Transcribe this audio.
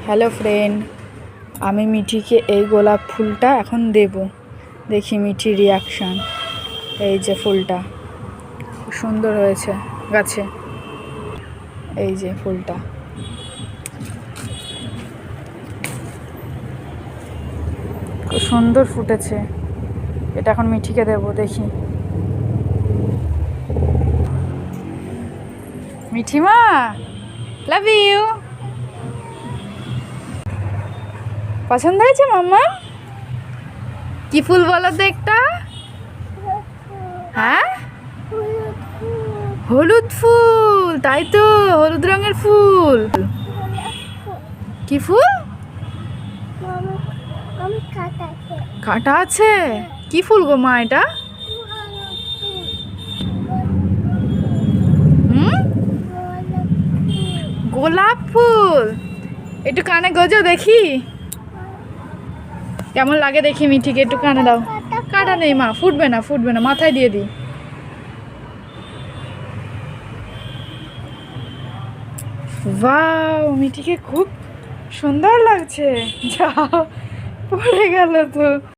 Hello friend, আমি মিঠিকে এই গোলাপ ফুলটা এখন দেব। দেখি মিঠির রিয়াকশান। এই যে ফুলটা খুব সুন্দর হয়েছে গাছে। এই যে ফুলটা খুব সুন্দর ফুটেছে। এটা এখন মিঠিকে দেব। দেখি মিঠিমা, লাভ ইউ। পছন্দ হয়েছে মাম্মা? কি ফুল বলো তো একটা? হ্যাঁ, হলুদ ফুল। তাই তো, হলুদ রঙের ফুল। কি ফুল? কাঁটা আছে? কি ফুল গো মা এটা? গোলাপ ফুল। একটু কানে গোজো দেখি কেমন লাগে। দেখি মিঠিকে একটু কানে দাও। কাটা নেই মা, ফুটবে না ফুটবে না, মাথায় দিয়ে দিই। ওয়াও, মিঠিকে খুব সুন্দর লাগছে। যা পড়ে গেল তো।